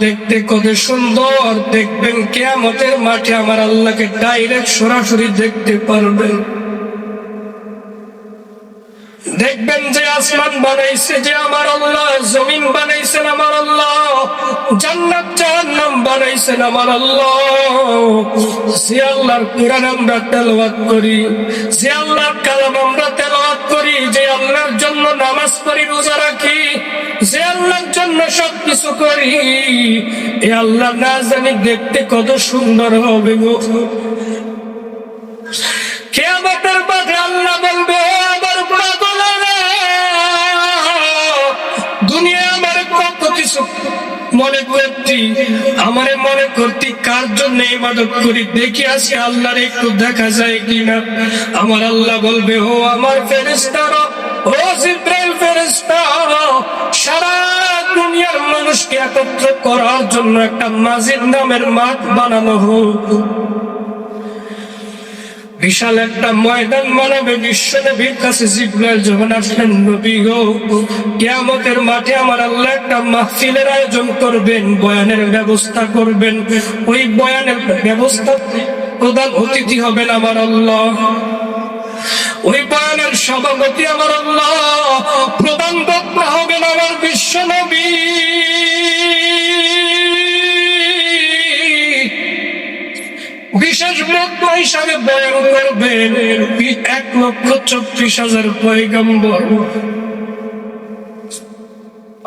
দেখতে কত সুন্দর, দেখবেন কিয়ামতের মাঠে আমার আল্লাহকে ডাইরেক্ট সরাসরি দেখতে পারবেন। দেখবেন যে আসমান বানাইছে যে আমার আল্লাহ, জমিন বানাইছেন আমার আল্লাহ, জান্নাত জাহান্নাম বানাইছেন আমার আল্লাহ। যে আল্লাহর কোরআন আমরা তেলাওয়াত করি, যে আল্লাহর কালাম আমরা তেলাওয়াত করি, যে আল্লাহর জন্য নামাজ পড়ি, রোজা রাখি, যে আল্লাহর জন্য সবকিছু করি, এ আল্লাহ না জানি দেখতে কত সুন্দর হবে গো। কিয়ামতের মাঠে আল্লাহ বলবে, আমার পাগলেরা, দুনিয়া আমার কত কিছু মনে করতি, আমারে মনে করতি কার জন্য ইবাদত করি, দেখি আসি আল্লাহর একটু দেখা যায় কিনা। আমার আল্লাহ বলবে, ও আমার ফেরেশতারা, ও জিবরাইল ফেরেশতা, সারা দুনিয়ার মানুষকে একত্র করার জন্য একটা মাজিদ নামের মাঠ বানানো হোক। বিশাল একটা ময়দান বানাবে। বিশ্বনবীর কাছে জিবরাইল যখন আসলেন, নবী গো, কিয়ামতের মাঠে আমার আল্লাহ একটা মাহফিলের আয়োজন করবেন, বয়ানের ব্যবস্থা করবেন। ওই বয়ানের ব্যবস্থা প্রধান অতিথি হবেন আমার আল্লাহ, ওই বয়ানের সভাপতি আমার আল্লাহ, প্রধান বক্তা হবেন আমার বিশ্বনবী। বিশেষ বক্তা হিসাবে বয়ান করবেন 1,34,000 পয়গম্বর।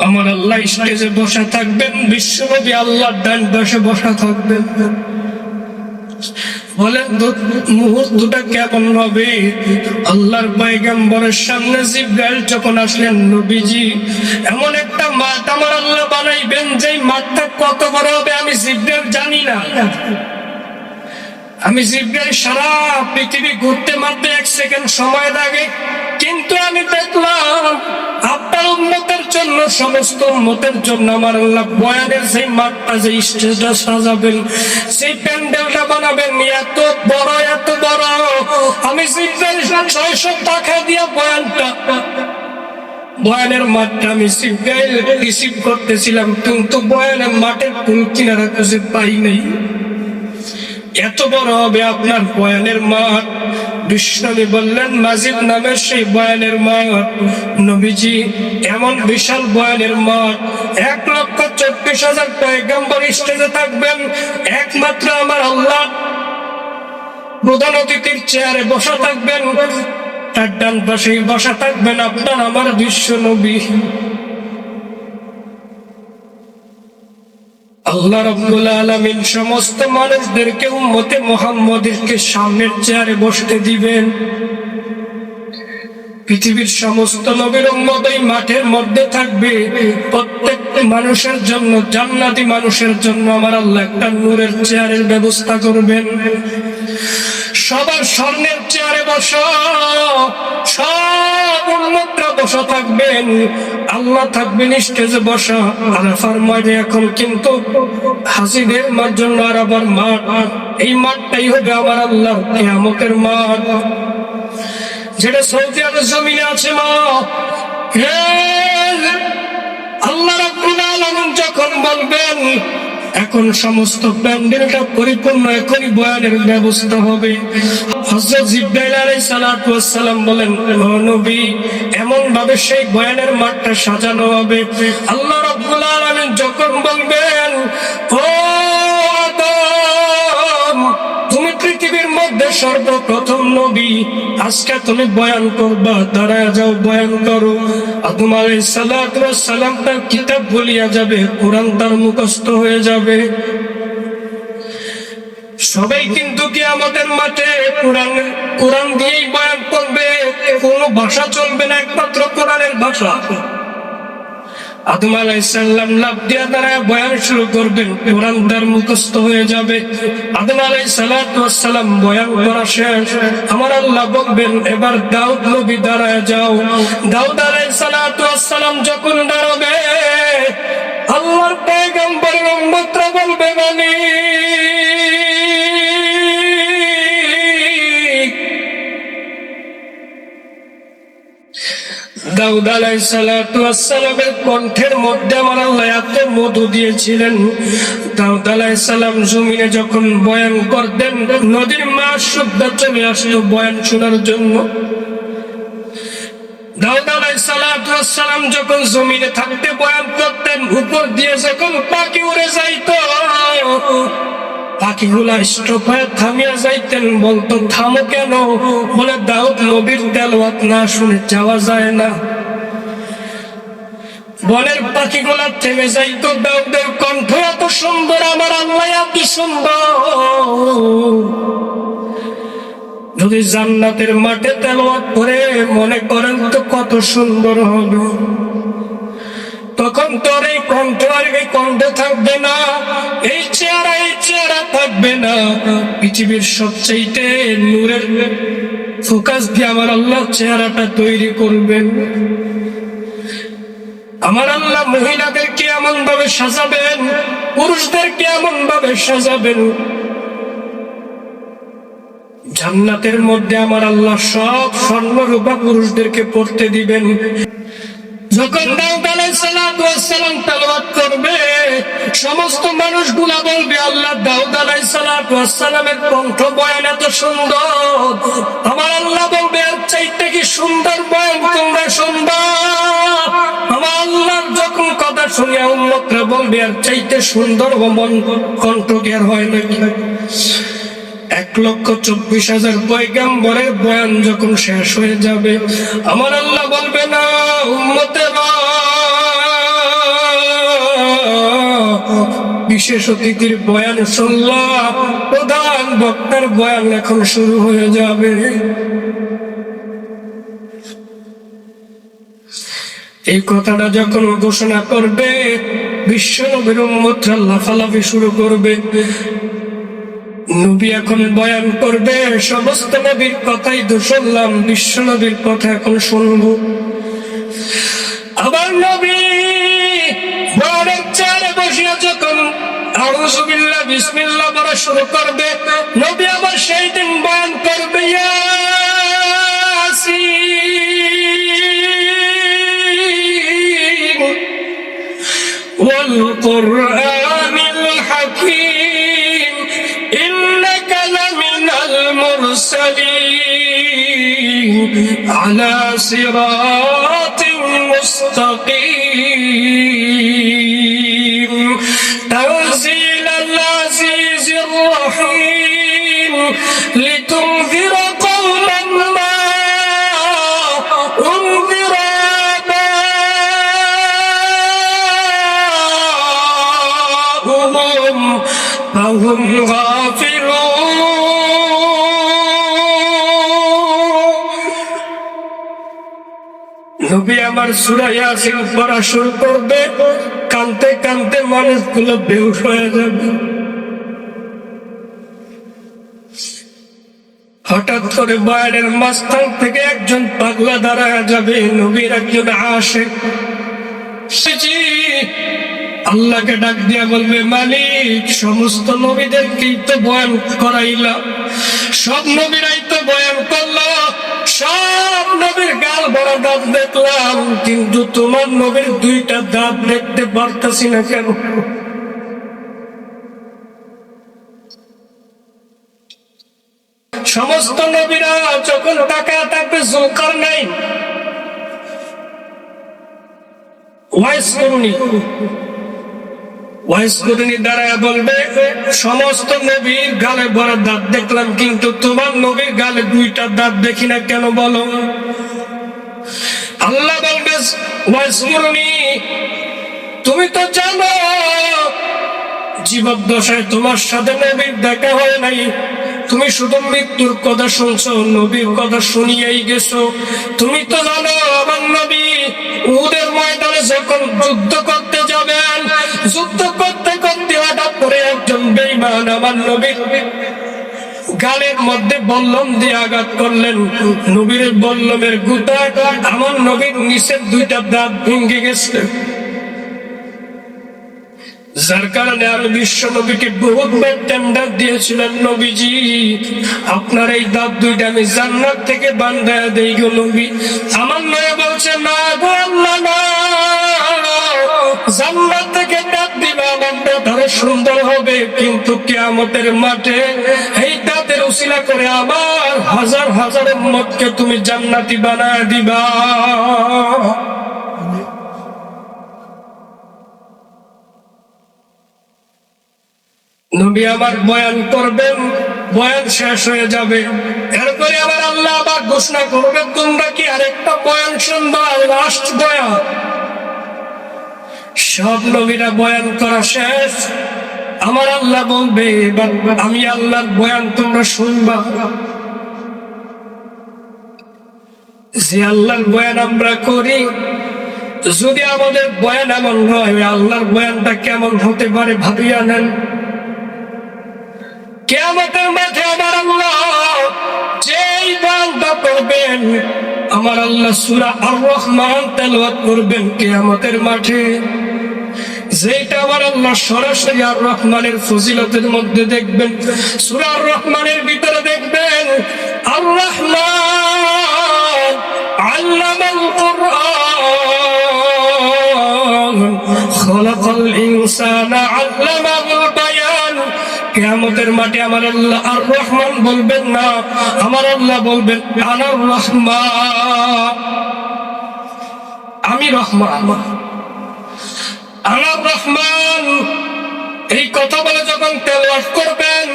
আমার আল্লাহ স্টেজে বসা থাকবেন, বিশ্বনবী আল্লাহর ডান পাশে বসা থাকবেন। বলেন মুহূর্তটা কেমন হবে? আল্লাহর পয়গম্বরের সামনে জিবরাইল যখন আসলেন, নবীজি এমন একটা মাঠ আমার আল্লাহ বানাইবেন, যেই মাঠটা কত বড় হবে আমি জিবরাইল জানি না। আমি জিবরাইল সারা পৃথিবী ঘুরতে মাত্র 1 সেকেন্ড সময় লাগে, কিন্তু আমি দেখলাম আপনার উম্মতের জন্য, সমস্ত উম্মতের জন্য আমার আল্লাহ বয়ানের সেই মাঠটা, যে স্টেজটা সাজাবেন, সেই প্যান্ডেলটা বানাবেন এত বড়, এত বড়। আমি জিবরাইল 600 টাকা দিয়ে বয়ানের মাঠটা আমি জিবরাইল রিসিভ করতেছিলাম, কিন্তু বয়ানের মাঠের কোন কিনারা খুঁজে পাই নাই। এত বড় হবে আপনার বয়ানের মাঠ। বিশ্বনবী বললেন, মাজিদ নামের সেই বয়ানের মাঠ। নবীজি এমন বিশাল বয়ানের মাঠ, 1,34,000 পয়গম্বর স্টেজে থাকবেন, একমাত্র আমার আল্লাহ প্রধান অতিথির চেয়ারে বসা থাকবেন, তার ডান পাশেই বসা থাকবেন আপনার আমার বিশ্বনবী। আল্লাহ রাব্বুল আলামিন সমস্ত মানুষদেরকে উম্মতে মুহাম্মাদীকে সামনের চেয়ারে বসতে দিবেন। পৃথিবীর সমস্ত নবীর উম্মত এই মাঠের মধ্যে থাকবে। প্রত্যেক মানুষের জন্য, জান্নাতি মানুষের জন্য আমার আল্লাহ একটা নূরের চেয়ারের ব্যবস্থা করবেন। সবার স্বর্ণের চেয়ারে বসা, সব উম্মতরা বসা থাকবেন, আল্লাহ থাকবেন স্টেজে বসা। আরাফার মাঠে এখন কিন্তু হাজিদের জন্য আরাফার মাঠ, এই মাঠটাই হবে আমার আল্লাহ কিয়ামতের মাঠ, যেটা সৌদি আরবের জমিনে আছে। মা আল্লাহ রাব্বুল আলামিন যখন বলবেন, এখন সমস্ত প্যান্ডেলটা পরিপূর্ণ, এখনই বয়ানের ব্যবস্থা হবে। হযরত জিবরাইল আলাইহিস সালাতু ওয়াস সালাম বলেন, ও নবী, এমন ভাবে সেই বয়ানের মাঠটা সাজানো হবে, আল্লাহ রাব্বুল আলামিন যখন বলবেন, ও আদম, তুমি পৃথিবীর মধ্যে সর্বপ্রথম নবী, আজকে তুমি বয়ান করবা, দাঁড়ায় যাও, বয়ান করো। আদম আলাইহিস সালাতু ওয়াস সালাম তার কিতাব ভুলিয়া যাবে, কোরআন তার মুখস্থ হয়ে যাবে। সবাই কিন্তু কিয়ামতের মাঠে কোরআন দিয়েই বয়ান করবে, কোনো ভাষা চলবে না, একমাত্র কোরআনের ভাষা। আদম আলাইহিস সালাম লাফ দিয়ে দাঁড়ায় বয়ান শুরু করবেন, কোরআন তার মুখস্থ হয়ে যাবে। আদম আলাইহিস সালাতু ওয়াস সালাম বয়ান করা শেষ, আমার আল্লাহ বলবেন, এবার দাউদ নবী দাঁড়ায় যাও। দাউদ আলাইহিস সালাতু ওয়াস সালাম যখন দাঁড়াবে, আল্লাহর পয়গম্বরের উম্মতরা বলবে, দাউদ আলাইহিস সালাতু ওয়াস সালামের কণ্ঠের মধ্যে আমার আল্লাহ এত মধু দিয়েছিলেন। দাউদ আলাইহিস সালাম জমিনে যখন বয়ান করতেন, নদীর মাছ শুদ্ধ চলে আসলো বয়ান শোনার জন্য। দাউদ আলাইহিস সালাতু ওয়াস সালাম যখন জমিনে থাকতে বয়ান করতেন, উপর দিয়ে যখন পাখি উড়ে যাইতো, পাখিগুলা স্টপ হয়ে থামিয়া যাইতেন, বলতো থামো কেন? বলে দাউদ নবীর তেলাওয়াত না শুনে যাওয়া যায় না। বনের পাখিগুলা থেমে যাইতো, দাউদের কণ্ঠ এত সুন্দর, আমার আল্লাহ এত সুন্দর। যদি জান্নাতের মাঠে তেলাওয়াত করে মনে করেন তো কত সুন্দর হবে। তখন তোর এই কণ্ঠ আর এই কণ্ঠ থাকবে না, এই চেহারা থাকবে না। পৃথিবীর সবচেয়ে নূরের ফোকাস দিয়ে আমার আল্লাহ চেহারাটা তৈরি করবেন। আমার আল্লাহ মহিলাদেরকে এমন ভাবে সাজাবেন, পুরুষদেরকে এমন ভাবে সাজাবেন, জান্নাতের মধ্যে আমার আল্লাহ সব স্বর্ণরূপা পুরুষদেরকে পড়তে দিবেন। যখন দাউদ আলাইহিস সালাতু ওয়াস সালাম তেলাওয়াত করবে, সমস্ত মানুষগুলা বলবে আল্লাহ দাউদ আলাইহিস সালাতু ওয়াস সালামের কণ্ঠ বয়ান এত সুন্দর। আমার আল্লাহ বলবে এর চাইতে কি সুন্দর বয়ান তোমরা শুনবা? আমার আল্লাহ যখন কথা শুনিয়া উম্মতরা বলবে এর চাইতে সুন্দর কণ্ঠ কি আর হয় নাকি? 1,24,000 পয়গম্বরের বয়ান যখন শেষ হয়ে যাবে, আমার আল্লাহ বলবে না উম্মতেরা, বিশেষ অতিথির বয়ান শুনলাম, প্রধান বক্তার বয়ান এখন শুরু হয়ে যাবে। এই কথাটা যখন ঘোষণা করবে, বিশ্ব নবীর উম্মতরা লাফালাফি শুরু করবে। নবী এখন বয়ান করবে, সমস্ত নবীর কথাই তো শুনলাম, বিশ্ব নবীর কথা এখন শুনবো। আবার নবী বয়ানের চেয়ারে বসিয়া যখন আউযু বিল্লাহ বিসমিল্লাহ বলা শুরু করবে, নবী আবার সেই দিন বয়ান করবে ইয়াসিন ওয়াল কুরআনিল হাকীম ইন্নাকা লামিনাল মুরসালিন আলা সিরাতিন মুস্তাকিম তানজিলাল আজিজির রহিম লিতুনযির কওমান মা উনযির আবাহুম ফাহুম গাফিলুন। নবী আমার সূরা ইয়াসিন পড়া শুরু করবে, কানতে কানতে মানুষগুলো বেহুশ হয়ে যাবে। হঠাৎ করে বয়ানের মাঝখান থেকে একজন পাগলা দাঁড়ায় যাবে, নবীর একজন আশিক। আল্লাহকে ডাক দিয়া বলবে, মালিক সমস্ত নবীদেরকেই তো বয়ান করাইলা, সব নবীরাই তো বয়ান করলো, সব নবীর গাল ভরা দাঁত দেখলাম, কিন্তু তোমার নবীর 2টা দাঁত দেখতে পারতাছি না কেন? সমস্ত নবীরা যখন তাকায় থাকবে, যুলকারনাইন ওয়াইস দাঁড়ায় বলবে, সমস্ত নবীর গালে ভরা দাঁত দেখলাম, কিন্তু তোমার নবীর গালে 2টা দাঁত দেখি না কেন বলো? আল্লাহ বলবে, ওয়াইসগুরনি তুমি তো জানো জীবদ্দশায় তোমার সাথে নবীর দেখা হয় নাই, তুমি শুধু মৃত্যুর কথা শুনছো, নবীর কথা শুনিয়েই গেছো। তুমি তো জানো আমার নবী উহুদের ময়দানে যখন যুদ্ধ করতে যাবেন, যুদ্ধ করতে করতে হঠাৎ করে একজন বেঈমান আমার নবীর গালের মধ্যে বল্লম দিয়ে আঘাত করলেন। নবীর বল্লমের গুতা আমার নবীর নিচের 2টা দাঁত ভেঙে গেছে। যার কারণে আমি বিশ্ব নবীকে বহুবার টেন্ডার দিয়েছিলেন, নবীজি আপনার এই দাঁত দুইটা আমি জান্নাত থেকে বান্ধায়া দেই গো নবী। আমার নয় বলছে না গো আল্লাহ না, জান্নাত থেকে দাঁত দিবে আমার দাঁত আরো সুন্দর হবে, কিন্তু কিয়ামতের মাঠে এই দাঁতের উসিলা করে আমার হাজার হাজার উম্মতকে তুমি জান্নাতি বানায় দিবা। নবী আমার বয়ান করবেন, বয়ান শেষ হয়ে যাবে, এরপরে আবার আল্লাহ আবার ঘোষণা করবে তোমরা কি আরেকটা বয়ান শুনবা, লাস্ট বয়ান। সব নবীরা বয়ান করা শেষ, আমার আল্লাহ বলবে এবার আমি আল্লাহর বয়ান তোমরা শুনবা। যে আল্লাহর বয়ান আমরা করি, যদি আমাদের বয়ান এমন হয়, আল্লাহর বয়ানটা কেমন হতে পারে ভাবিয়া নেন। কিয়ামতের মাঠে আমার আল্লাহ যেই বান্দা করবেন, আমার আল্লাহ সূরা আর রহমান তেলাওয়াত করবেন কিয়ামতের মাঠে, যেটা আমার আল্লাহ সরাসরি আর রহমানের ফজিলতের মধ্যে দেখবেন। সূরা আর রহমানের ভিতরে দেখবেন আর রহমান আল্লামাল কুরআন খালাকাল ইনসানা আল্লামাহুল বায়ান। কিয়ামতের মাঠে আমার আল্লাহ আর রহমান বলবেন না, আমার আল্লাহ বলবেন আনার রহমান, আমি রহমান, আনার রহমান। এই কথা বলে যখন তেলাওয়াত করবেন,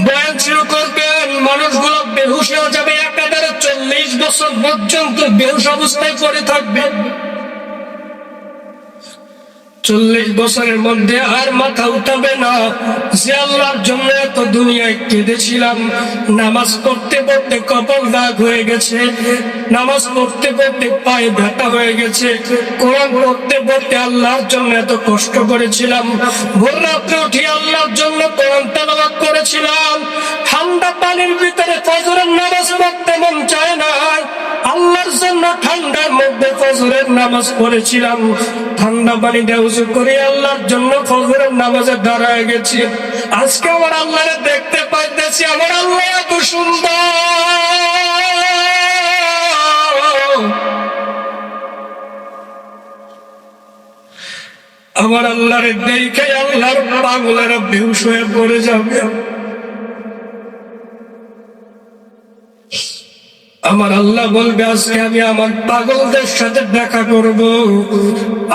বয়ান শুরু করবেন, মানুষগুলো বেহুশ হয়ে যাবে, একাধারে 40 বছর পর্যন্ত বেহুশ অবস্থায় পড়ে থাকবে। 40 বছরের মধ্যে আর মাথা উঠাবে না যে আল্লাহর জন্য এত দুনিয়ায় কেঁদেছিলাম, নামাজ পড়তে পড়তে কপাল দাগ হয়ে গেছে, নামাজ পড়তে পড়তে পায়ে ব্যথা হয়ে গেছে, কোরআন পড়তে পড়তে আল্লাহর জন্য এত কষ্ট করেছিলাম, ভোর রাত্রে উঠে আল্লাহর জন্য কোরআন তেলাওয়াত করেছিলাম, ঠান্ডা পানির ভিতরে ফজরের নামাজ পড়তে মন চায় না, আল্লাহর জন্য ঠান্ডার মধ্যে ফজরের নামাজ পড়েছিলাম, ঠান্ডা পানি দিয়ে উযু করে আল্লাহর জন্য ফজরের নামাজে দাঁড়ায় গেছি। আজকে আমার আল্লাহরে দেখতে পাইতেছি, আমার আল্লাহ এত সুন্দর, আমার আল্লাহরে দেখে আল্লাহর পাগলেরা বেহুশ হয়ে পড়ে যাবে। আমার আল্লাহ বলবে আজকে আমি আমার পাগলদের সাথে দেখা করব।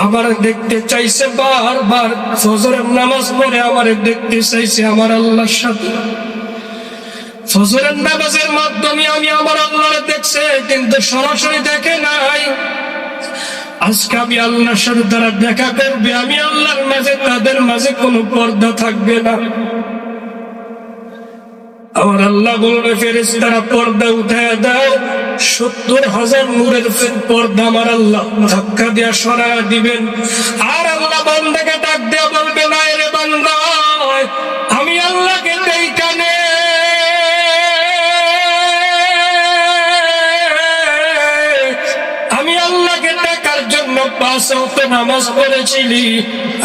আমার দেখতে চাইছে, বারবার ফজরের নামাজ পড়ে আমার দেখতে চাইছে আমার আল্লাহর সাথে। ফজরের নামাজের মাধ্যমে আমি আমার আল্লাহরে দেখছে, কিন্তু সরাসরি দেখে নাই। আজকে আমি আল্লাহর সাথে তারা দেখা করবে, আমি আল্লাহর মাঝে, তাদের মাঝে কোনো পর্দা থাকবে না। আমার আল্লাহ বলবে ফেরেশতারা পর্দা উঠায় দাও, 70,000 নূরের পর্দা আমার আল্লাহ ধাক্কা দিয়া সরায় দিবেন। আর আল্লাহ বান্দাকে ডাক দেয়া বলবে না রে বান্দা, আমি আল্লাহকে এইখানে আমি আল্লাহকে দেখার জন্য 5 ওয়াক্ত নামাজ পড়েছিলি,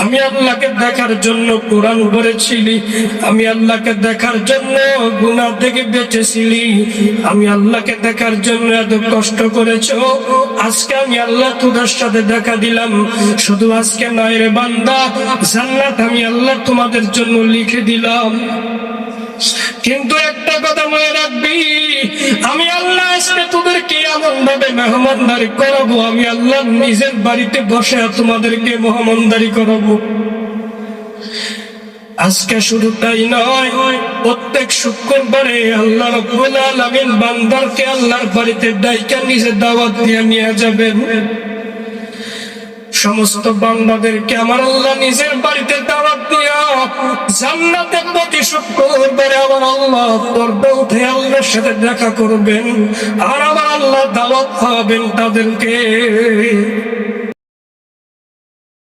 আমি আল্লাহকে দেখার জন্য কোরআন পড়েছিলি, আমি আল্লাহকে দেখার জন্য গুনাহ থেকে বেঁচেছিলি, আমি আল্লাহকে দেখার জন্য এত কষ্ট করেছো, আজকে আমি আল্লাহ তোদের সাথে দেখা দিলাম। শুধু আজকে নয় রে বান্দা, জান্নাত আমি আল্লাহ তোমাদের জন্য লিখে দিলাম। কিন্তু একটা কথা মনে রাখবি, আমি আল্লাহ আজকে তোদেরকে এমন ভাবে মেহমানদারি করাবো, আমি আল্লাহ নিজের বাড়িতে বসে তোমাদেরকে মেহমানদারি করাবো। আজকে শুধু তাই নয়, প্রত্যেক শুক্রবারে আল্লাহ রাব্বুল আলামিন বান্দারকে আল্লাহর বাড়িতে ডাইকা নিজে দাওয়াত দিয়ে নিয়ে যাবেন। সমস্ত বান্দাদেরকে আমার আল্লাহ নিজের বাড়িতে দাওয়াত দিয়া জান্নাতে প্রতি শুক্রবারে আমার আল্লাহ পর্দা উঠে আল্লাহর সাথে দেখা করবেন, আর আমার আল্লাহ দাওয়াত খাওয়াবেন তাদেরকে।